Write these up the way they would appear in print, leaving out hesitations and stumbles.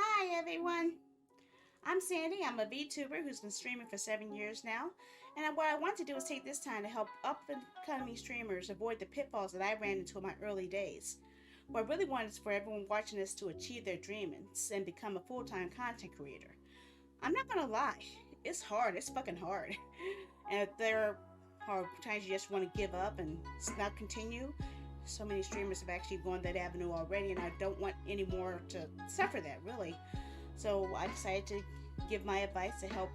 Hi everyone, I'm Sandy. I'm a VTuber who's been streaming for 7 years now. And what I want to do is take this time to help up and coming streamers avoid the pitfalls that I ran into in my early days. What I really want is for everyone watching this to achieve their dreams and become a full-time content creator. I'm not gonna lie, it's hard, it's fucking hard. And if there are times you just want to give up and not continue, so many streamers have actually gone that avenue already, and I don't want any more to suffer that, really. So I decided to give my advice to help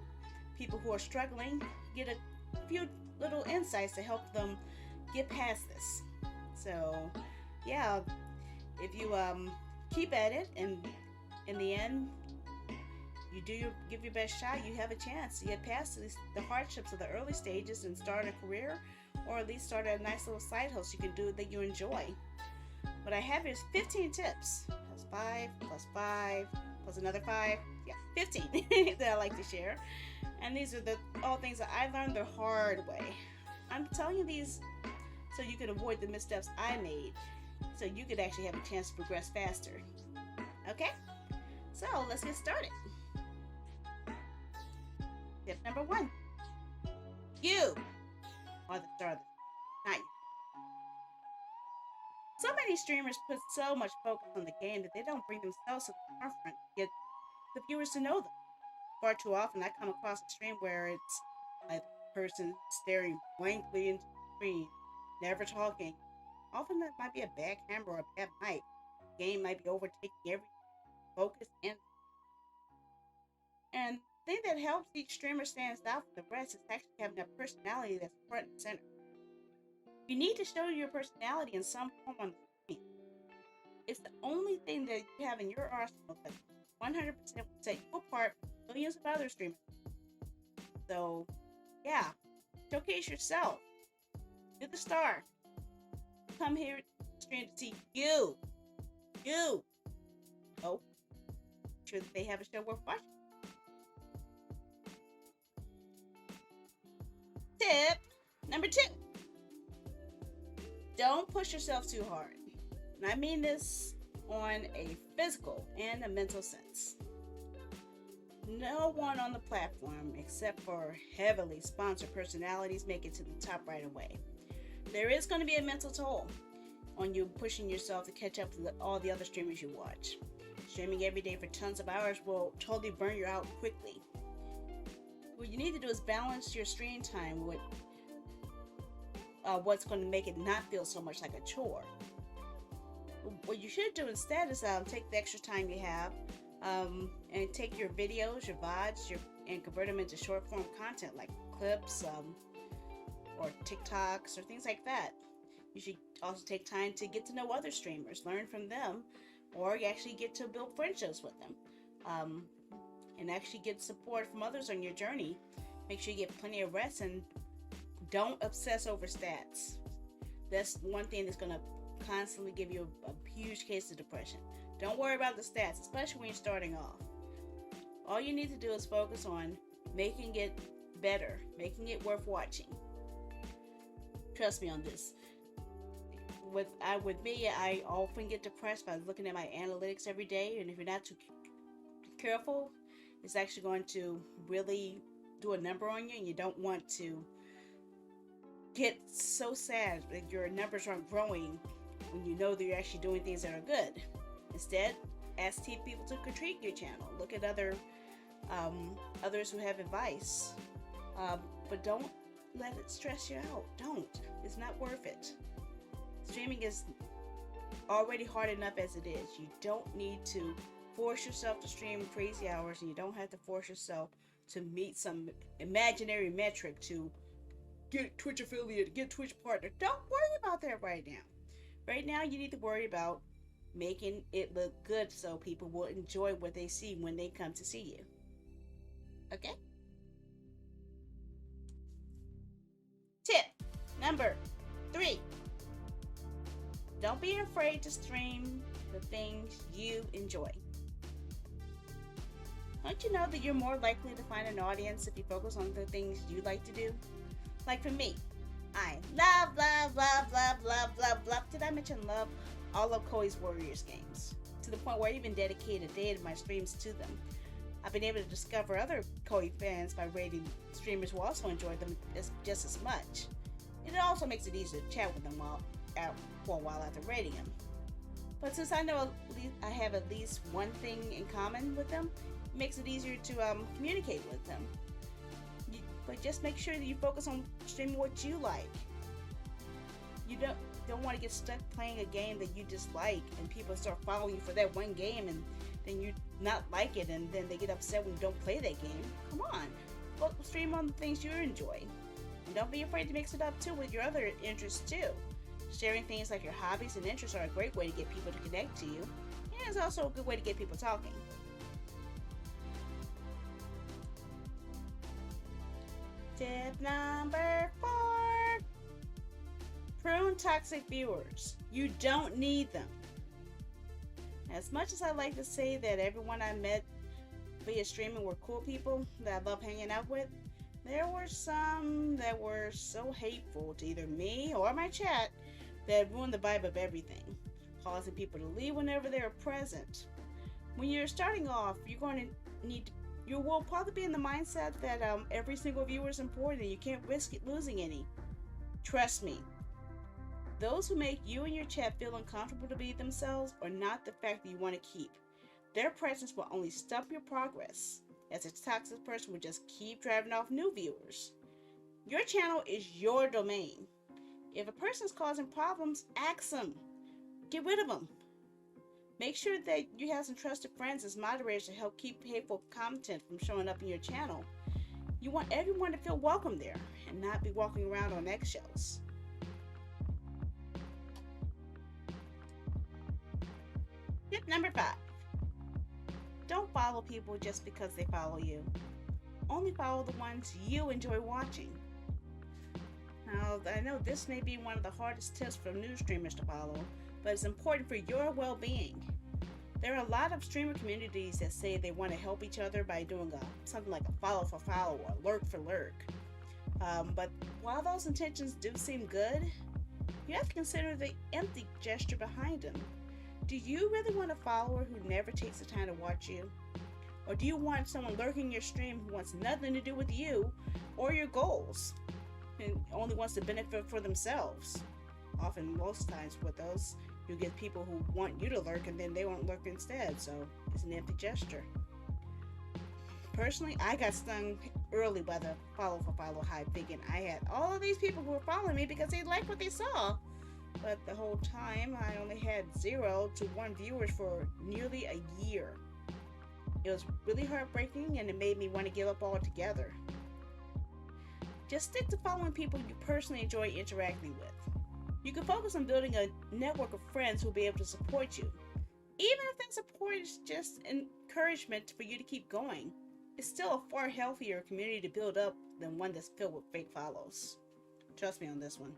people who are struggling get a few little insights to help them get past this. So, yeah, if you keep at it, and in the end, you give your best shot, you have a chance to get past the hardships of the early stages and start a career, or at least start a nice little side hustle you can do that you enjoy. What I have is 15 tips, plus 5, plus 5, plus another 5, yeah, 15 that I like to share. And these are all things that I learned the hard way. I'm telling you these so you can avoid the missteps I made, so you could actually have a chance to progress faster. Okay? So let's get started. Tip number 1. You are the star of the show, not you. So many streamers put so much focus on the game that they don't bring themselves to the forefront to get the viewers to know them. Far too often, I come across a stream where it's a person staring blankly into the screen, never talking. Often that might be a bad camera or a bad mic. The game might be overtaking every focus and the thing that helps each streamer stand out from the rest is actually having a personality that's front and center. You need to show your personality in some form on the screen. It's the only thing that you have in your arsenal that 100% will set you apart from millions of other streamers. So, yeah, showcase yourself. You're the star. Come here to stream to see you. You. Oh, make sure that they have a show worth watching. Tip number 2. Don't push yourself too hard. And I mean this on a physical and a mental sense. No one on the platform, except for heavily sponsored personalities, make it to the top right away. There is going to be a mental toll on you pushing yourself to catch up to all the other streamers you watch. Streaming every day for tons of hours will totally burn you out quickly. What you need to do is balance your screen time with what's going to make it not feel so much like a chore. What you should do instead is take the extra time you have and take your videos, your VODs, and convert them into short form content like clips or TikToks or things like that. You should also take time to get to know other streamers, learn from them, or you actually get to build friendships with them and actually get support from others on your journey. Make sure you get plenty of rest and don't obsess over stats. That's one thing that's going to constantly give you a huge case of depression. Don't worry about the stats, especially when you're starting off. All you need to do is focus on making it better, making it worth watching. Trust me on this. With me, I often get depressed by looking at my analytics every day, and if you're not too careful, it's actually going to really do a number on you, and you don't want to get so sad that your numbers aren't growing when you know that you're actually doing things that are good. Instead, ask people to critique your channel. Look at others who have advice, but don't let it stress you out. Don't. It's not worth it. Streaming is already hard enough as it is. You don't need to force yourself to stream crazy hours, and you don't have to force yourself to meet some imaginary metric to get Twitch affiliate, get Twitch partner. Don't worry about that right now. Right now, you need to worry about making it look good so people will enjoy what they see when they come to see you. Okay? Tip number 3. Don't be afraid to stream the things you enjoy. Don't you know that you're more likely to find an audience if you focus on the things you like to do? Like for me, I love. Did I mention love all of Koei's Warriors games? to the point where I even dedicate a day of my streams to them. I've been able to discover other Koi fans by rating streamers who also enjoy them just as much. It also makes it easier to chat with them for a while after rating them. But since I know I have at least one thing in common with them, it makes it easier to communicate with them. But just make sure that you focus on streaming what you like. You don't want to get stuck playing a game that you dislike and people start following you for that one game and then you not like it and then they get upset when you don't play that game. Come on, go stream on the things you enjoy. And don't be afraid to mix it up too with your other interests too. Sharing things like your hobbies and interests are a great way to get people to connect to you, and it's also a good way to get people talking. Tip number 4. Prune toxic viewers. You don't need them. As much as I like to say that everyone I met via streaming were cool people that I love hanging out with, there were some that were so hateful to either me or my chat that ruined the vibe of everything, causing people to leave whenever they are present. When you're starting off, you will probably be in the mindset that every single viewer is important and you can't risk losing any. Trust me. Those who make you and your chat feel uncomfortable to be themselves are not the fact that you want to keep. Their presence will only stop your progress, as a toxic person will just keep driving off new viewers. Your channel is your domain. If a person's causing problems, ask them. Get rid of them. Make sure that you have some trusted friends as moderators to help keep hateful content from showing up in your channel. You want everyone to feel welcome there and not be walking around on eggshells. Tip number 5. Don't follow people just because they follow you. Only follow the ones you enjoy watching. Now, I know this may be one of the hardest tips for new streamers to follow, but it's important for your well-being. There are a lot of streamer communities that say they want to help each other by doing something like a follow for follow or lurk for lurk. But while those intentions do seem good, you have to consider the empty gesture behind them. Do you really want a follower who never takes the time to watch you? Or do you want someone lurking your stream who wants nothing to do with you or your goals and only wants to benefit for themselves? Often, most times with those, you get people who want you to lurk and then they won't lurk instead, so it's an empty gesture. Personally, I got stung early by the follow for follow hype, thinking I had all of these people who were following me because they liked what they saw. But the whole time, I only had 0 to 1 viewers for nearly a year. It was really heartbreaking and it made me want to give up altogether. Just stick to following people you personally enjoy interacting with. You can focus on building a network of friends who will be able to support you. Even if that support is just encouragement for you to keep going, it's still a far healthier community to build up than one that's filled with fake follows. Trust me on this one.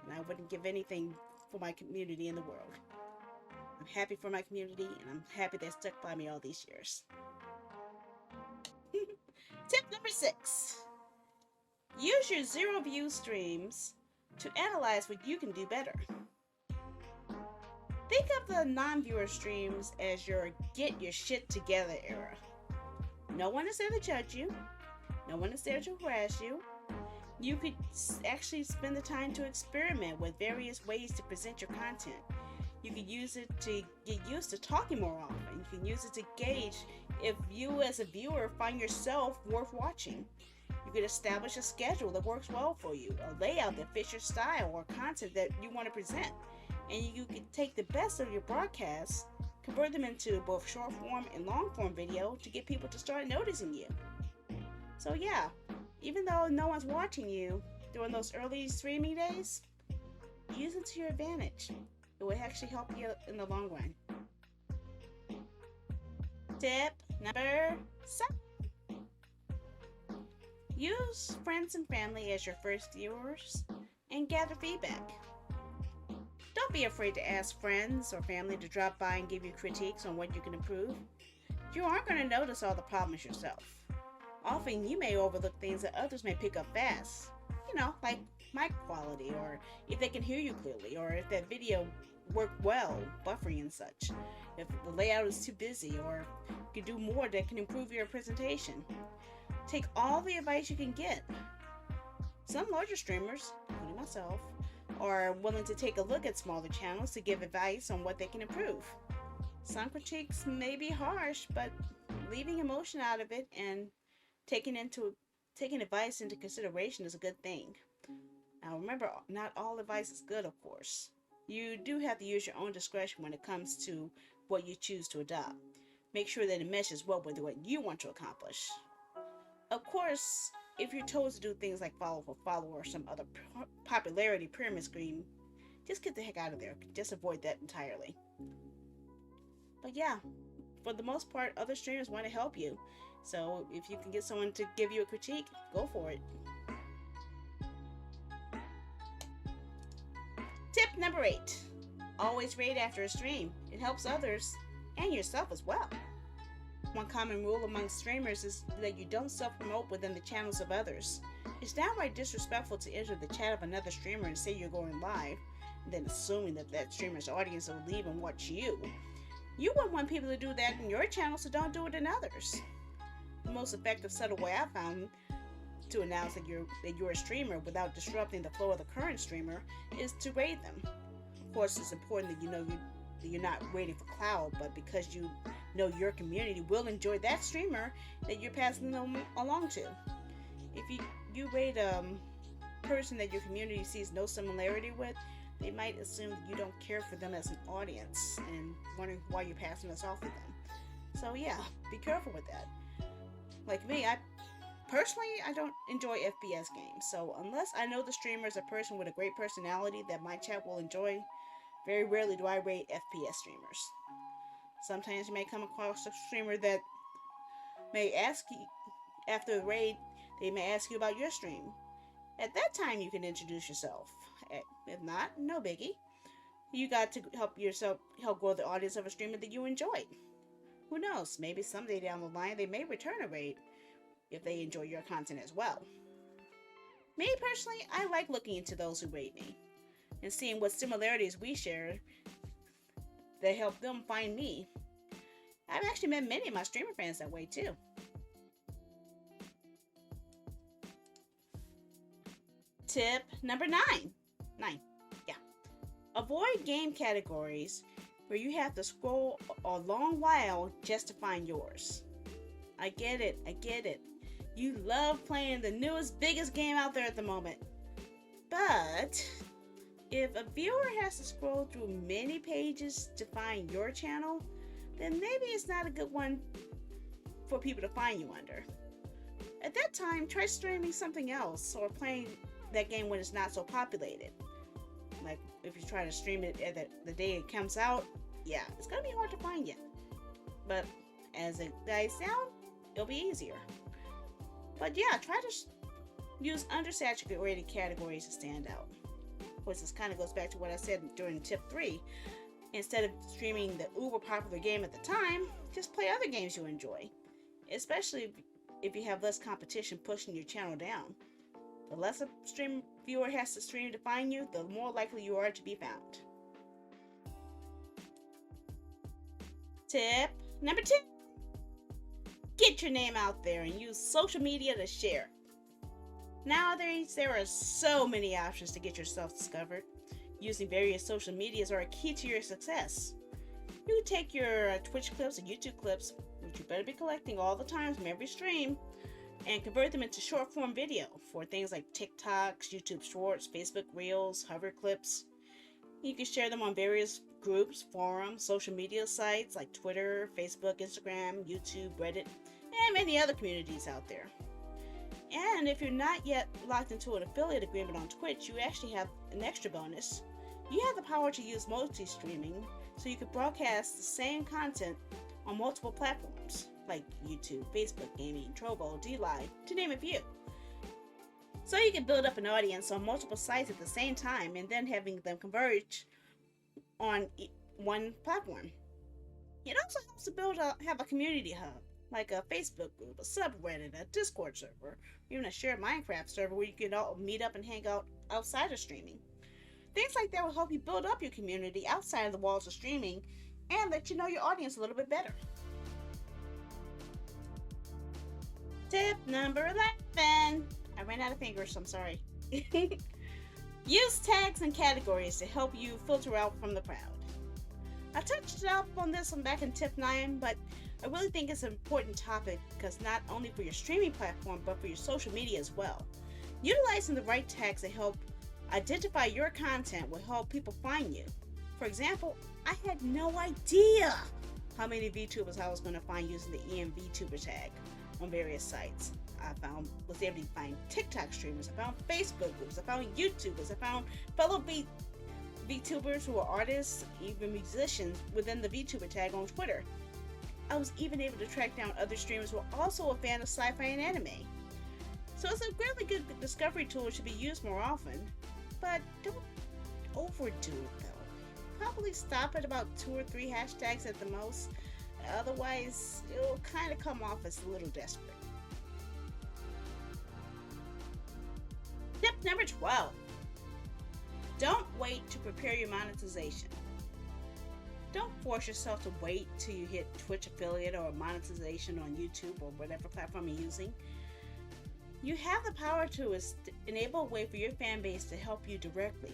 And I wouldn't give anything for my community in the world. I'm happy for my community, and I'm happy they stuck by me all these years. Tip number 6. Use your 0 view streams to analyze what you can do better. Think of the non-viewer streams as your get your shit together era. No one is there to judge you. No one is there to harass you. You could actually spend the time to experiment with various ways to present your content. You could use it to get used to talking more often. You can use it to gauge if you as a viewer find yourself worth watching. You could establish a schedule that works well for you, a layout that fits your style or content that you want to present. And you could take the best of your broadcasts, convert them into both short form and long form video to get people to start noticing you. So yeah, even though no one's watching you during those early streaming days, use it to your advantage. It will actually help you in the long run. Tip number 7. Use friends and family as your first viewers and gather feedback. Don't be afraid to ask friends or family to drop by and give you critiques on what you can improve. You aren't going to notice all the problems yourself. Often you may overlook things that others may pick up fast. Like mic quality, or if they can hear you clearly, or if that video work well, buffering and such. If the layout is too busy, or you can do more that can improve your presentation. Take all the advice you can get. Some larger streamers, including myself, are willing to take a look at smaller channels to give advice on what they can improve. Some critiques may be harsh, but leaving emotion out of it and taking into taking advice into consideration is a good thing. Now remember, not all advice is good, of course. You do have to use your own discretion when it comes to what you choose to adopt. Make sure that it meshes well with what you want to accomplish. Of course, if you're told to do things like follow for follow or some other popularity pyramid scheme, just get the heck out of there. Just avoid that entirely. But yeah, for the most part, other streamers want to help you. So if you can get someone to give you a critique, go for it. Tip number 8. Always rate after a stream. It helps others and yourself as well. One common rule among streamers is that you don't self-promote within the channels of others. It's downright disrespectful to enter the chat of another streamer and say you're going live, and then assuming that that streamer's audience will leave and watch you. You wouldn't want people to do that in your channel, so don't do it in others. The most effective, subtle way I found to announce that you're a streamer without disrupting the flow of the current streamer is to raid them. Of course, it's important that you're not waiting for clout, but because you know your community will enjoy that streamer that you're passing them along to. If you rate a person that your community sees no similarity with, they might assume that you don't care for them as an audience and wondering why you're passing us off with them. So yeah, be careful with that. Like me, I don't enjoy FPS games, so unless I know the streamer is a person with a great personality that my chat will enjoy, very rarely do I rate FPS streamers. Sometimes you may come across a streamer that may ask you, after the raid, they may ask you about your stream. At that time, you can introduce yourself. If not, no biggie. You got to help grow the audience of a streamer that you enjoy. Who knows, maybe someday down the line they may return a raid if they enjoy your content as well. Me personally, I like looking into those who rate me and seeing what similarities we share that help them find me. I've actually met many of my streamer fans that way too. Tip number 9. Yeah. Avoid game categories where you have to scroll a long while just to find yours. I get it. You love playing the newest, biggest game out there at the moment. But if a viewer has to scroll through many pages to find your channel, then maybe it's not a good one for people to find you under. At that time, try streaming something else or playing that game when it's not so populated. Like if you try to stream it at the day it comes out, yeah, it's gonna be hard to find you. But as it dies down, it'll be easier. But yeah, try to use undersaturated categories to stand out. Of course, this kind of goes back to what I said during tip 3. Instead of streaming the uber popular game at the time, just play other games you enjoy. Especially if you have less competition pushing your channel down. The less a stream viewer has to stream to find you, the more likely you are to be found. Tip number 2. Get your name out there and use social media to share. Nowadays, there are so many options to get yourself discovered. Using various social medias are a key to your success. You can take your Twitch clips and YouTube clips, which you better be collecting all the time from every stream, and convert them into short form video for things like TikToks, YouTube Shorts, Facebook Reels, hover clips. You can share them on various groups, forums, social media sites like Twitter, Facebook, Instagram, YouTube, Reddit, and many other communities out there. And if you're not yet locked into an affiliate agreement on Twitch, you actually have an extra bonus. You have the power to use multi-streaming, so you can broadcast the same content on multiple platforms like YouTube, Facebook Gaming, Trovo, DLive, to name a few. So you can build up an audience on multiple sites at the same time and then having them converge on one platform. It also helps to have a community hub, like a Facebook group, a subreddit, a Discord server, even a shared Minecraft server where you can all meet up and hang out outside of streaming. Things like that will help you build up your community outside of the walls of streaming and let you know your audience a little bit better. Tip number 11. I ran out of fingers, so I'm sorry. Use tags and categories to help you filter out from the crowd. I touched up on this one back in tip 9, but I really think it's an important topic because not only for your streaming platform, but for your social media as well. Utilizing the right tags to help identify your content will help people find you. For example, I had no idea how many VTubers I was going to find using the VTuber tag on various sites. Was able to find TikTok streamers, I found Facebook groups, I found YouTubers, I found fellow VTubers who are artists, even musicians within the VTuber tag on Twitter. I was even able to track down other streamers who are also a fan of sci-fi and anime. So it's a really good discovery tool that should be used more often, but don't overdo it though. Probably stop at about 2 or 3 hashtags at the most, otherwise it'll kind of come off as a little desperate. Tip number 12. Don't wait to prepare your monetization. Don't force yourself to wait till you hit Twitch affiliate or monetization on YouTube or whatever platform you're using. You have the power to enable a way for your fan base to help you directly,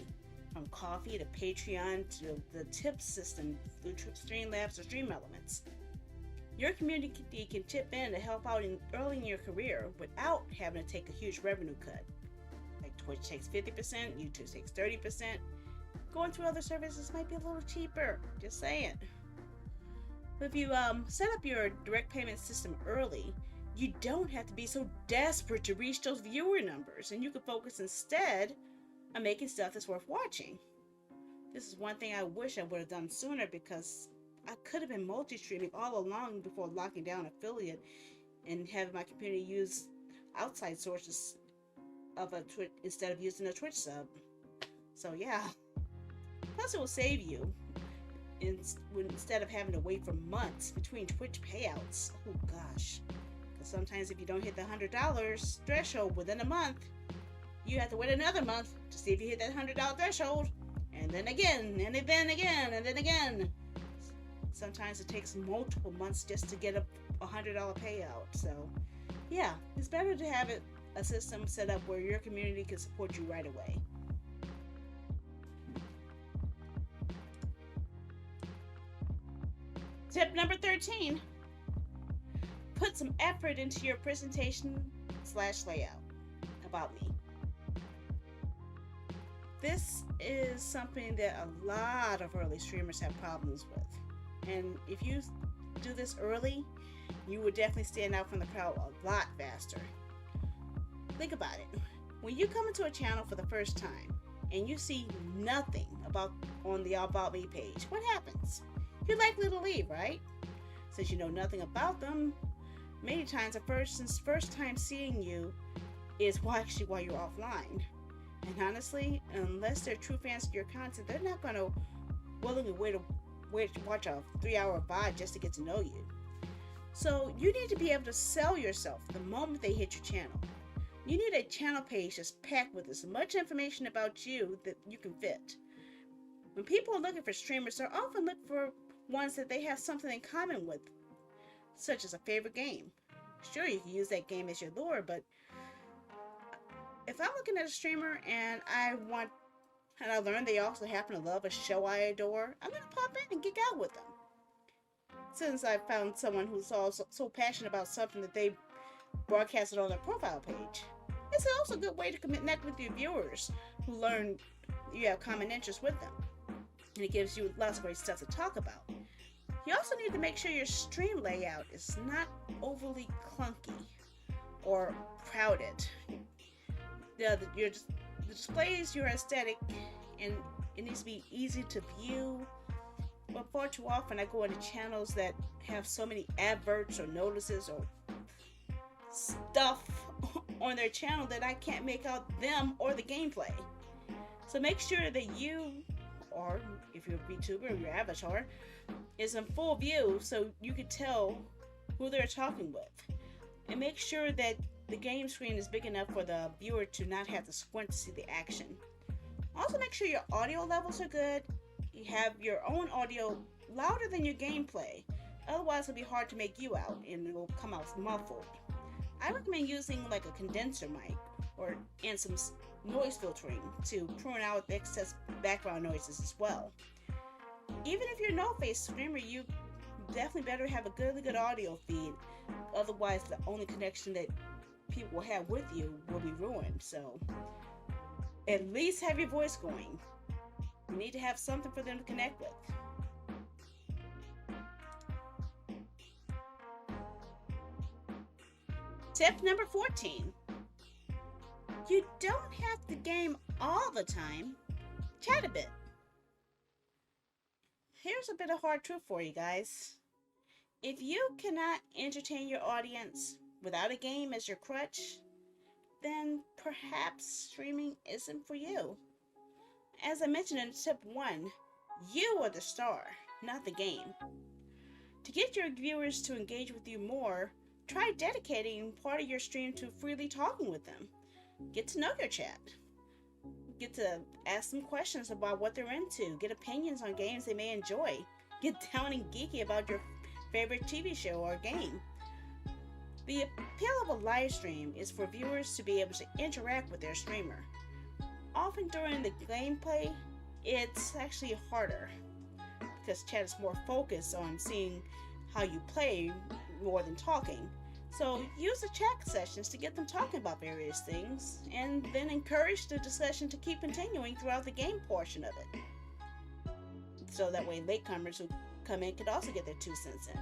from Coffee to Patreon to the tip system through Streamlabs or Stream Elements. Your community can chip in to help out early in your career without having to take a huge revenue cut. Twitch takes 50%, YouTube takes 30%. Going through other services might be a little cheaper, just saying. But if you set up your direct payment system early, you don't have to be so desperate to reach those viewer numbers, and you can focus instead on making stuff that's worth watching. This is one thing I wish I would have done sooner, because I could have been multi-streaming all along before locking down affiliate and having my community use outside sources of a Twitch instead of using a Twitch sub. So yeah. Plus it will save you instead of having to wait for months between Twitch payouts. Oh gosh. Because sometimes if you don't hit the $100 threshold within a month, you have to wait another month to see if you hit that $100 threshold. And then again, and then again, and then again. Sometimes it takes multiple months just to get a $100 payout. So yeah, it's better to have a system set up where your community can support you right away. Tip number 13. Put some effort into your presentation/layout. About me. This is something that a lot of early streamers have problems with. And if you do this early, you will definitely stand out from the crowd a lot faster. Think about it. When you come into a channel for the first time and you see nothing on the About Me page, what happens? You're likely to leave, right? Since you know nothing about them, many times a person's first time seeing you is actually while you're offline. And honestly, unless they're true fans of your content, they're not going to willingly wait to watch a 3-hour VOD just to get to know you. So you need to be able to sell yourself the moment they hit your channel. You need a channel page that's packed with as much information about you that you can fit. When people are looking for streamers, they're often looking for ones that they have something in common with, such as a favorite game. Sure, you can use that game as your lure, but if I'm looking at a streamer and I learn they also happen to love a show I adore, I'm going to pop in and geek out with them. Since I found someone who's also so passionate about something that they broadcasted on their profile page. It's also a good way to connect with your viewers who learn you have common interests with them. And it gives you lots of great stuff to talk about. You also need to make sure your stream layout is not overly clunky or crowded. The displays your aesthetic, and it needs to be easy to view. But far too often I go into channels that have so many adverts or notices or stuff on their channel that I can't make out them or the gameplay. So make sure that you, or if you're a VTuber, your avatar is in full view so you can tell who they're talking with. And make sure that the game screen is big enough for the viewer to not have to squint to see the action. Also, make sure your audio levels are good. You have your own audio louder than your gameplay. Otherwise, it'll be hard to make you out and it'll come out muffled. I recommend using like a condenser mic and some noise filtering to prune out excess background noises as well. Even if you're a no-face streamer, you definitely better have a really good audio feed. Otherwise, the only connection that people will have with you will be ruined. So at least have your voice going. You need to have something for them to connect with. Tip number 14. You don't have to game all the time. Chat a bit. Here's a bit of hard truth for you guys. If you cannot entertain your audience without a game as your crutch, then perhaps streaming isn't for you. As I mentioned in tip 1, you are the star, not the game. To get your viewers to engage with you more, try dedicating part of your stream to freely talking with them. Get to know your chat. Get to ask them questions about what they're into. Get opinions on games they may enjoy. Get down and geeky about your favorite TV show or game. The appeal of a live stream is for viewers to be able to interact with their streamer. Often during the gameplay, it's actually harder because chat is more focused on seeing how you play more than talking. So use the chat sessions to get them talking about various things and then encourage the discussion to keep continuing throughout the game portion of it. So that way latecomers who come in can also get their 2 cents in.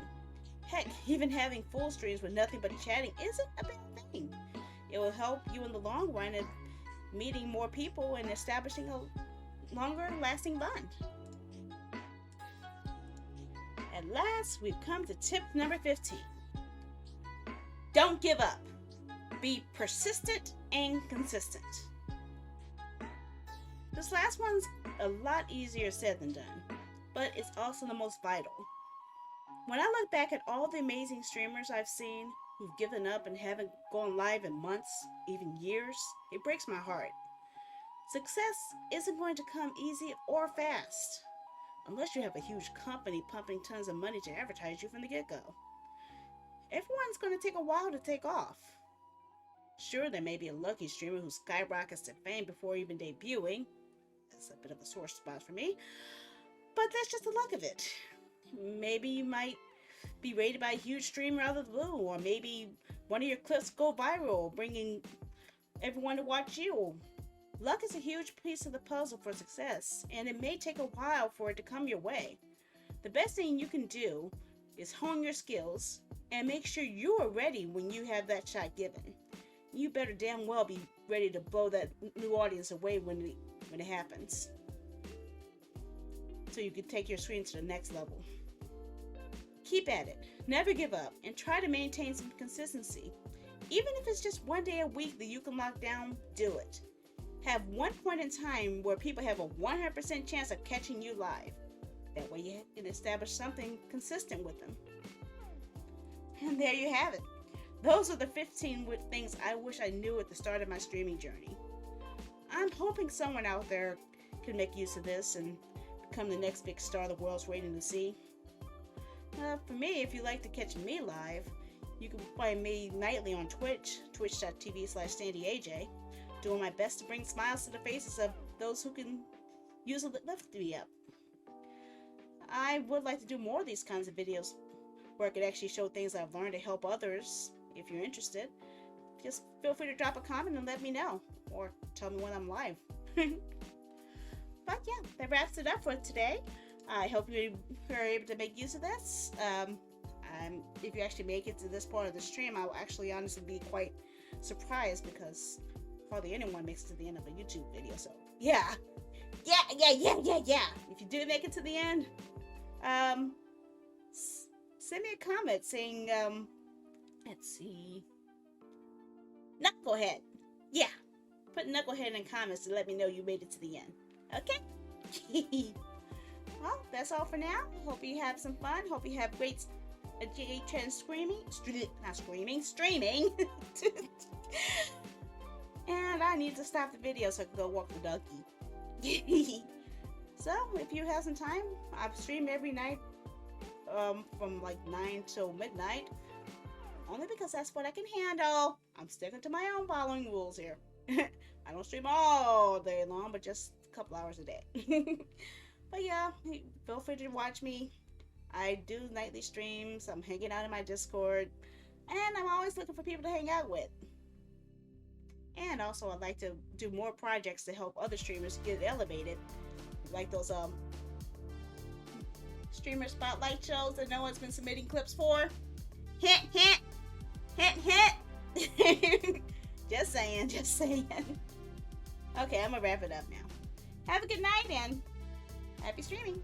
Heck, even having full streams with nothing but chatting isn't a bad thing. It will help you in the long run in meeting more people and establishing a longer lasting bond. At last, we've come to tip number 15. Don't give up. Be persistent and consistent. This last one's a lot easier said than done, but it's also the most vital. When I look back at all the amazing streamers I've seen who've given up and haven't gone live in months, even years, it breaks my heart. Success isn't going to come easy or fast, unless you have a huge company pumping tons of money to advertise you from the get-go. Everyone's going to take a while to take off. Sure, there may be a lucky streamer who skyrockets to fame before even debuting. That's a bit of a sore spot for me, but that's just the luck of it. Maybe you might be rated by a huge streamer out of the blue, or maybe one of your clips go viral, bringing everyone to watch you. Luck is a huge piece of the puzzle for success, and it may take a while for it to come your way. The best thing you can do is hone your skills and make sure you are ready when you have that shot given. You better damn well be ready to blow that new audience away when it happens, so you can take your stream to the next level. Keep at it, never give up, and try to maintain some consistency. Even if it's just one day a week that you can lock down, do it. Have one point in time where people have a 100% chance of catching you live. That way you can establish something consistent with them. And there you have it. Those are the 15 things I wish I knew at the start of my streaming journey. I'm hoping someone out there can make use of this and become the next big star the world's waiting to see. For me, if you like to catch me live, you can find me nightly on Twitch, twitch.tv/SandyAJ, doing my best to bring smiles to the faces of those who can use a lift me up. I would like to do more of these kinds of videos where I could actually show things I've learned to help others. If you're interested, just feel free to drop a comment and let me know, or tell me when I'm live. But yeah, that wraps it up for today. I hope you are able to make use of this. If you actually make it to this part of the stream, I will actually honestly be quite surprised, because hardly anyone makes it to the end of a YouTube video. So yeah. If you do make it to the end, send me a comment saying, let's see, Knucklehead. Yeah, put Knucklehead in comments to let me know you made it to the end. Okay? Well, that's all for now. Hope you have some fun. Hope you have great streaming. And I need to stop the video so I can go walk the donkey. So if you have some time, I stream every night from like 9 till midnight. Only because that's what I can handle. I'm sticking to my own following rules here. I don't stream all day long, but just a couple hours a day. But yeah, feel free to watch me. I do nightly streams. I'm hanging out in my Discord. And I'm always looking for people to hang out with. And also, I'd like to do more projects to help other streamers get elevated. Like those streamer spotlight shows that no one's been submitting clips for. Hint, hint. Hint, hint. Just saying, just saying. Okay, I'm gonna wrap it up now. Have a good night and happy streaming.